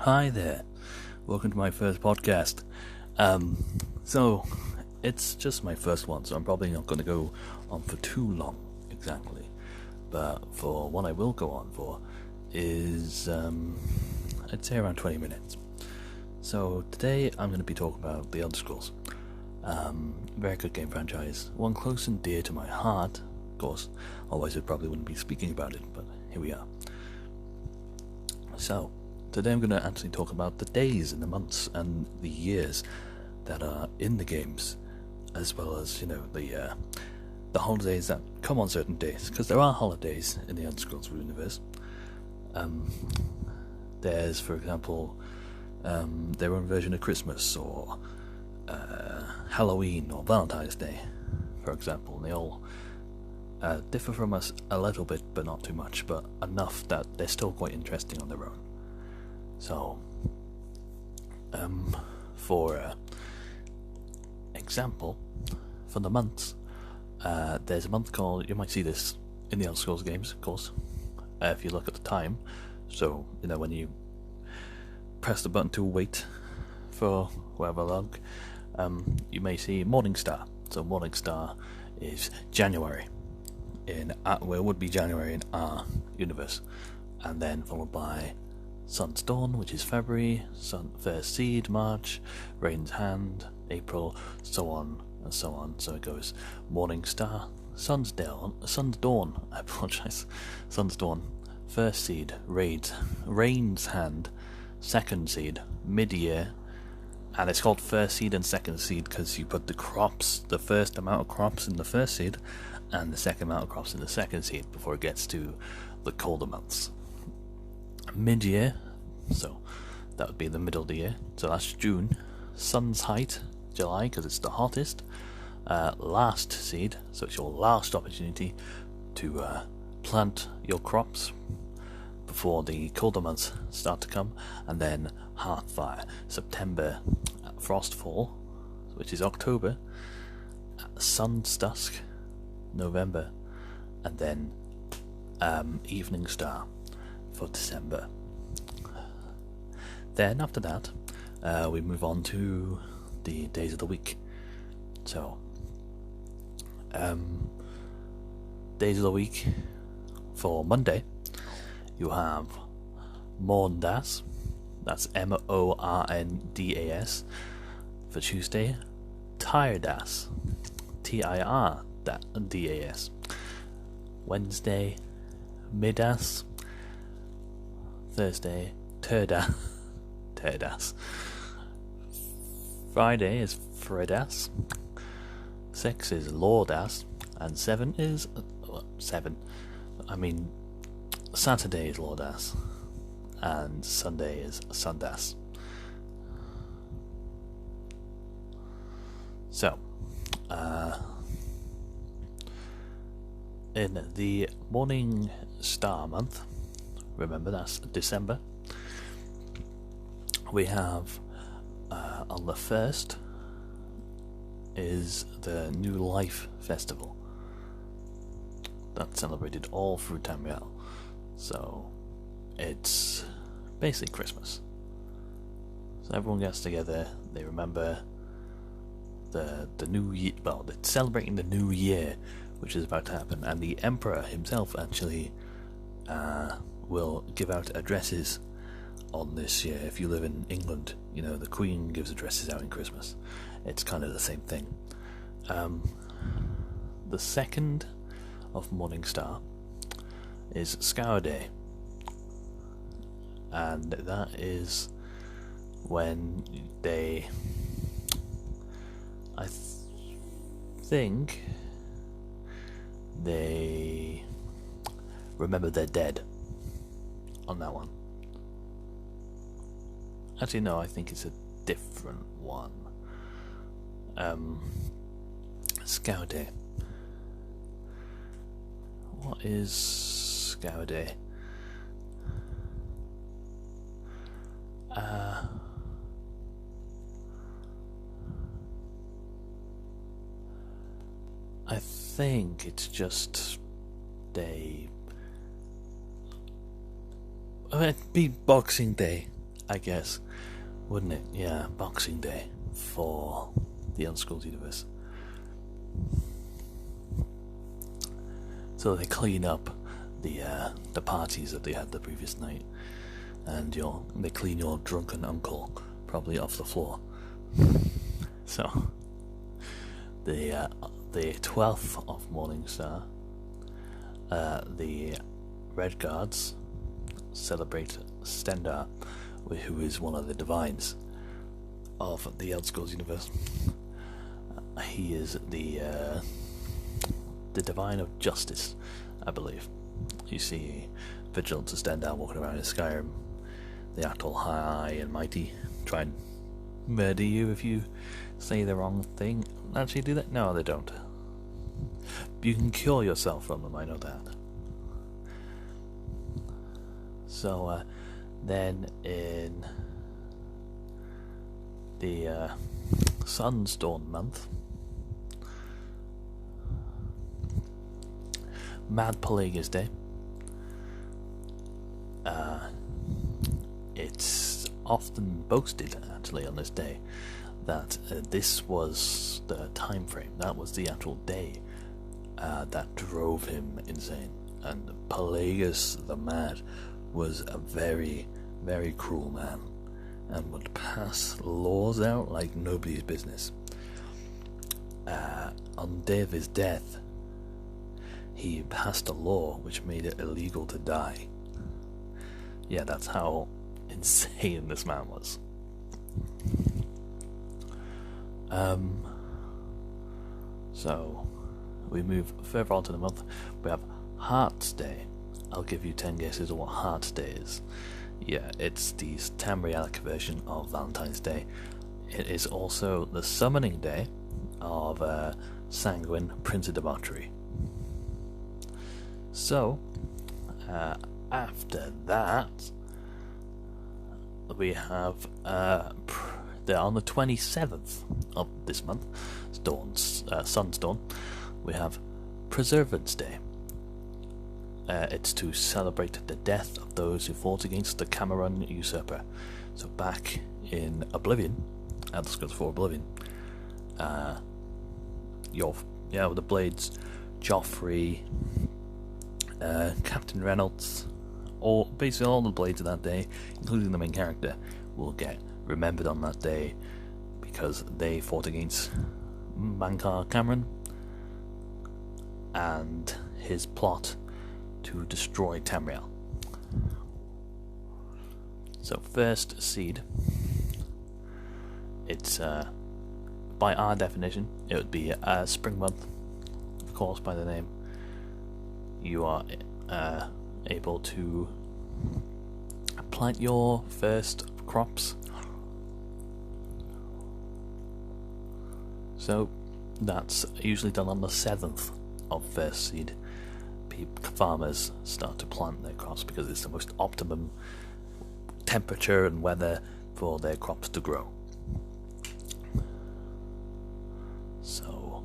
Hi there, welcome to my first podcast. So it's just my first one, so I'm probably not going to go on for too long, exactly. But for what I will go on for is, I'd say around 20 minutes. So today I'm going to be talking about The Elder Scrolls. Very good game franchise, one close and dear to my heart, of course, otherwise I probably wouldn't be speaking about it, but here we are. So, today I'm going to actually talk about the days and the months and the years that are in the games, as well as, the holidays that come on certain days, because there are holidays in the Elder Scrolls universe. There's, for example, their own version of Christmas, or Halloween, or Valentine's Day, for example, and they all differ from us a little bit, but not too much, but enough that they're still quite interesting on their own. So, for example, for the months, there's a month called, you might see this in the Elder Scrolls games, of course, if you look at the time. So, when you press the button to wait for however long, you may see Morning Star. So Morning Star is January it would be January in our universe, and then followed by Sun's Dawn, which is February, First Seed, March, Rain's Hand, April, so on and so on. So it goes Morning Star, Sun's Dawn, I apologise, Sun's Dawn, First Seed, Rain's Hand, Second Seed, Mid-Year, and it's called First Seed and Second Seed because you put the first amount of crops in the first seed, and the second amount of crops in the second seed before it gets to the colder months. Mid-year, so that would be the middle of the year, so that's June. Sun's Height, July, because it's the hottest. Last seed, so it's your last opportunity to plant your crops before the colder months start to come. And then Hearthfire, September. Frostfall, which is October. Sun's Dusk, November, and then Evening Star for December. Then after that, we move on to the days of the week. So, days of the week for Monday, you have Morndas, that's Morndas. For Tuesday, Tirdas, Tirdas. Wednesday, Midas. Thursday, Turdas. Friday is Fredas. 6 is Lordas, and 7 is Saturday is Lordas, and Sunday is Sundas. So, in the Morning Star month, remember that's December, we have on the 1st is the New Life Festival. That's celebrated all through Tamriel. So it's basically Christmas. So everyone gets together, they remember the new year, well, they're celebrating the new year, which is about to happen, and the Emperor himself actually will give out addresses on this year. If you live in England, the Queen gives addresses out in Christmas. It's kind of the same thing. The 2nd of Morning Star is Scour Day, and that is when they, I think they remember their dead on that one. Actually, no, I think it's a different one. Scour Day. What is Scour Day? I think it's just it'd be Boxing Day, I guess, wouldn't it? Yeah, Boxing Day for the Elseworlds universe. So they clean up the parties that they had the previous night, and they clean your drunken uncle probably off the floor. So the 12th of Morningstar, the Red Guards celebrate Stendarr, who is one of the divines of the Elseworlds universe. He is the divine of justice, I believe. You see Vigilance of Stendarr walking around in Skyrim. They act all high and mighty, try and murder you if you say the wrong thing. Actually do that? No, they don't. You can cure yourself from them, I know that. So, then in the Sunstorm month, Mad Pelagus Day. It's often boasted, actually, on this day, that this was the time frame, that was the actual day that drove him insane. And Pelagus the Mad was a very, very cruel man, and would pass laws out like nobody's business. On the day of his death, he passed a law which made it illegal to die. Yeah, that's how insane this man was. So we move further on to the month. We have Hearts Day. I'll give you 10 guesses of what Hearts Day is. Yeah, it's the Tamrielic version of Valentine's Day. It is also the summoning day of Sanguine, Prince of Debauchery. So, after that, we have on the 27th of this month, Sunstorm, we have Preservance Day. It's to celebrate the death of those who fought against the Cameron usurper. So back in Oblivion, Elder Scrolls 4 Oblivion, with the Blades, Joffrey, Captain Reynolds, basically all the Blades of that day, including the main character, will get remembered on that day because they fought against Mankar Cameron and his plot to destroy Tamriel. So first seed, it's by our definition it would be a spring month, of course, by the name. You are able to plant your first crops. So that's usually done on the 7th of first seed. Farmers start to plant their crops because it's the most optimum temperature and weather for their crops to grow. So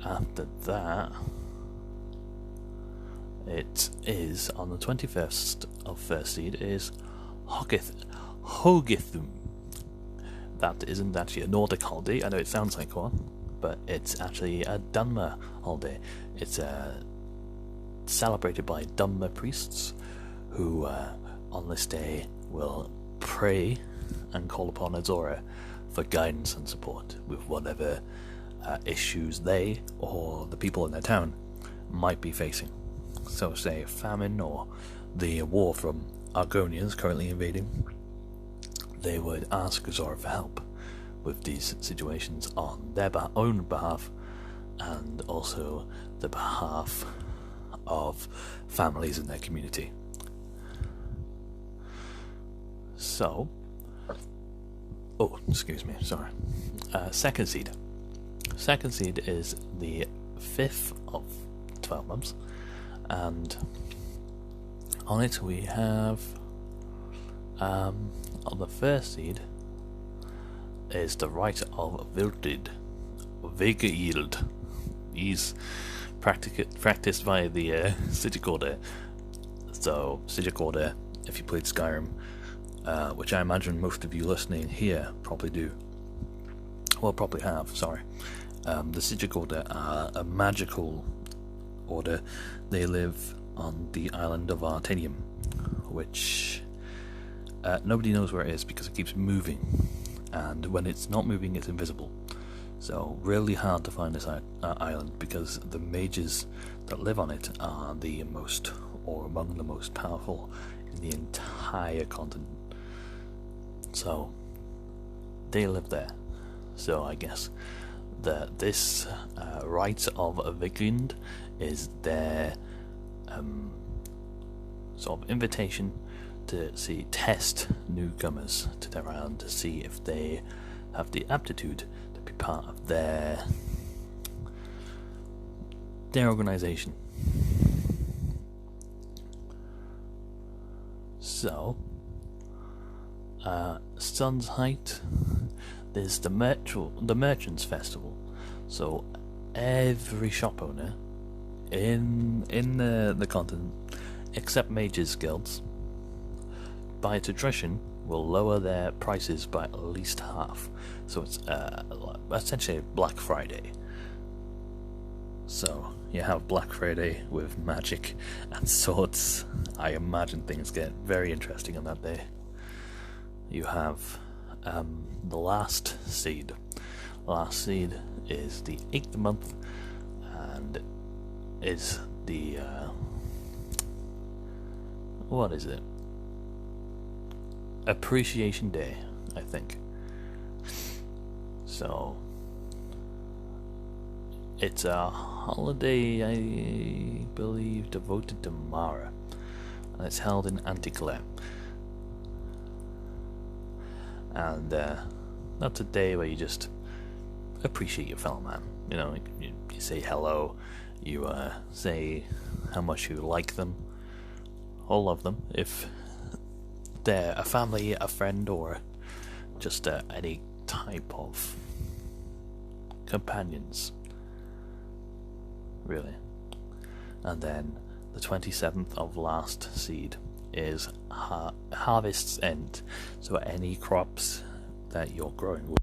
after that, it is on the 21st of first seed is Hogithum. That isn't actually a Nordic holiday. I know it sounds like one, but it's actually a Dunmer holiday. It's celebrated by Dunmer priests who on this day will pray and call upon Azora for guidance and support with whatever issues they or the people in their town might be facing. So say famine or the war from Argonians currently invading, they would ask Azora for help with these situations on their own behalf, and also the behalf of families in their community. So, second seed. Second seed is the 5th of 12 months, and on it we have on the first seed is the Rite of Vegayield. He's practiced by the Sigurd. So Sigurd if you played Skyrim, which I imagine most of you listening here probably do. Well, probably have, sorry. The Psijic Order are a magical order. They live on the island of Artanium, which nobody knows where it is because it keeps moving, and when it's not moving, it's invisible. So really hard to find this island because the mages that live on it are the most, or among the most powerful in the entire continent. So they live there. So I guess that this Rites of Vigrind is their sort of invitation to test newcomers to their island to see if they have the aptitude to be part of their organization. So, Sun's Height, there's the Merchants Festival. So every shop owner in the continent, except mages guilds, by tradition, will lower their prices by at least half. So it's essentially Black Friday. So you have Black Friday with magic and swords. I imagine things get very interesting on that day. You have the Last Seed. Last Seed is the 8th month and is the what is it? Appreciation Day, I think. So it's a holiday, I believe, devoted to Mara, and it's held in Anticlair. And that's a day where you just appreciate your fellow man. You know, you say hello, you say how much you like them, or love them, if they're a family, a friend, or just any type of companions, really. And then the 27th of Last Seed is Harvest's End. So any crops that you're growing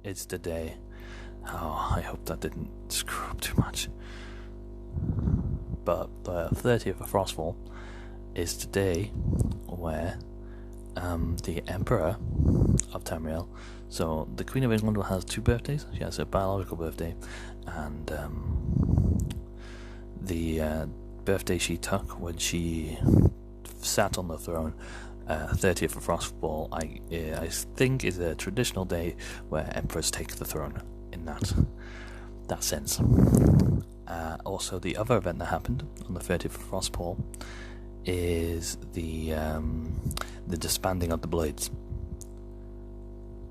it's the day. Oh, I hope that didn't screw up too much. But the 30th of Frostfall is the day where the Emperor of Tamriel. So the Queen of England has 2 birthdays. She has a biological birthday and the birthday she took when she sat on the throne. 30th of Frostfall, I think, is a traditional day where emperors take the throne in that sense. Also, the other event that happened on the 30th of Frostfall is the disbanding of the Blades.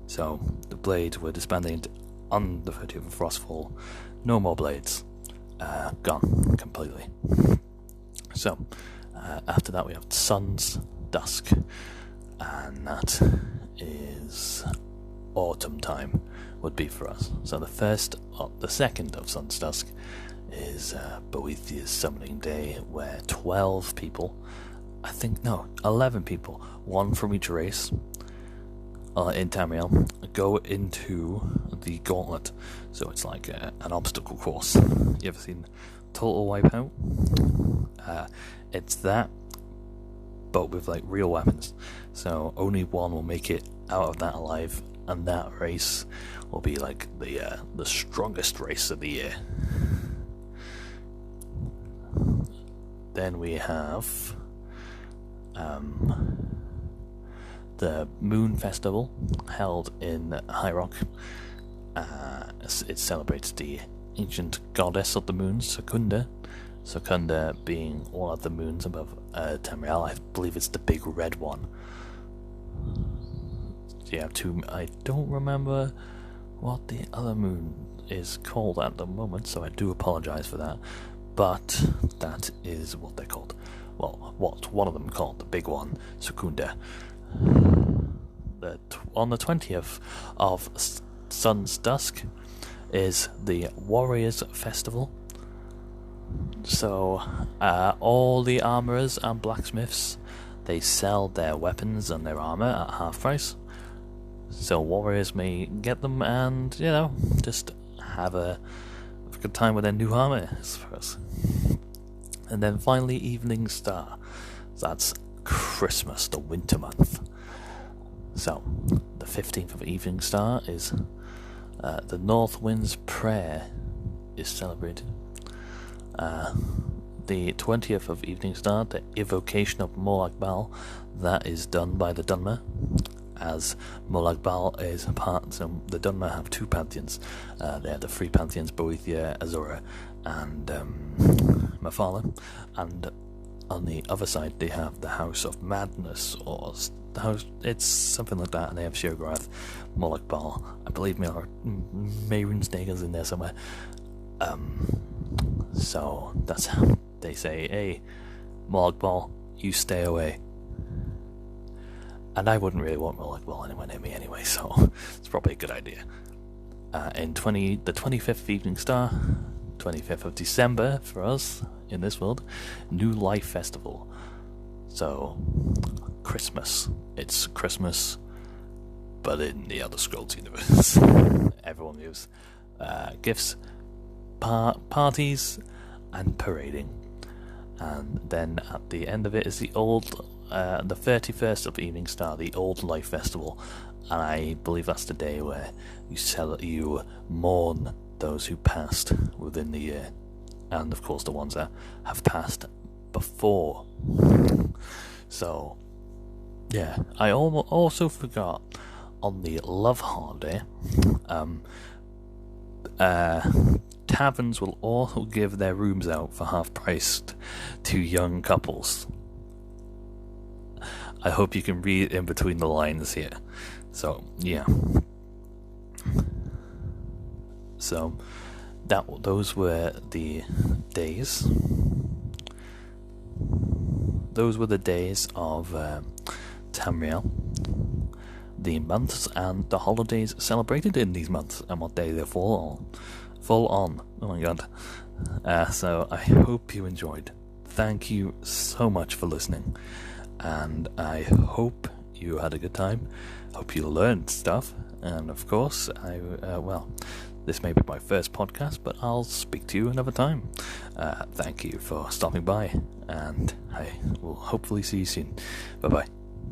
So the Blades were disbanded on the 30th of Frostfall. No more Blades. Gone completely. So after that we have Sun's Dusk, and that is autumn time would be for us. So the second of Sun's Dusk is Boethiah's Summoning Day, where 11 people, 1 from each race in Tamriel, go into the Gauntlet. So it's like an obstacle course. You ever seen Total Wipeout? It's that, but with like real weapons. So only one will make it out of that alive, and that race will be like the strongest race of the year. Then we have the Moon Festival held in High Rock. It celebrates the ancient goddess of the moon, Secunda. Secunda being one of the moons above Tamriel. I believe it's the big red one. So you have 2. I don't remember what the other moon is called at the moment, so I do apologise for that. But that is what they're called. Well, what one of them called, the big one, Secunda. On the 20th of Sun's Dusk is the Warriors Festival. So all the armourers and blacksmiths, they sell their weapons and their armour at half price. So warriors may get them and, just have a good time with their new armour, I suppose. And then finally, Evening Star. That's Christmas, the winter month. So, the 15th of Evening Star is the North Wind's Prayer is celebrated. The 20th of Evening Star, the Evocation of Molag Bal, that is done by the Dunmer, as Molag Bal is part. So the Dunmer have 2 pantheons. They have the 3 pantheons: Boethiah, Azora, and Mephala. And on the other side, they have the House of Madness, or the house. It's something like that. And they have Sheogorath, Molag Bal. I believe Mehrunes Dagon's in there somewhere. So that's how they say, "Hey, Molag Bal, you stay away." And I wouldn't really want Molag Bal anywhere near me anyway, so it's probably a good idea. The 25th of Evening Star, 25th of December for us in this world, New Life Festival. So, Christmas. It's Christmas, but in the Elder Scrolls universe. Everyone gives gifts, parties, and parading. And then at the end of it is the 31st of Evening Star, the Old Life Festival, and I believe that's the day where you mourn those who passed within the year, and of course the ones that have passed before. So, yeah, I also forgot on the Love Holiday, taverns will also give their rooms out for half price to young couples. I hope you can read in between the lines here. So, yeah. So, those were the days. Those were the days of Tamriel. The months and the holidays celebrated in these months, and what day they fall on. Oh my god. So, I hope you enjoyed. Thank you so much for listening. And I hope you had a good time. Hope you learned stuff. And of course, this may be my first podcast, but I'll speak to you another time. Thank you for stopping by, and I will hopefully see you soon. Bye-bye.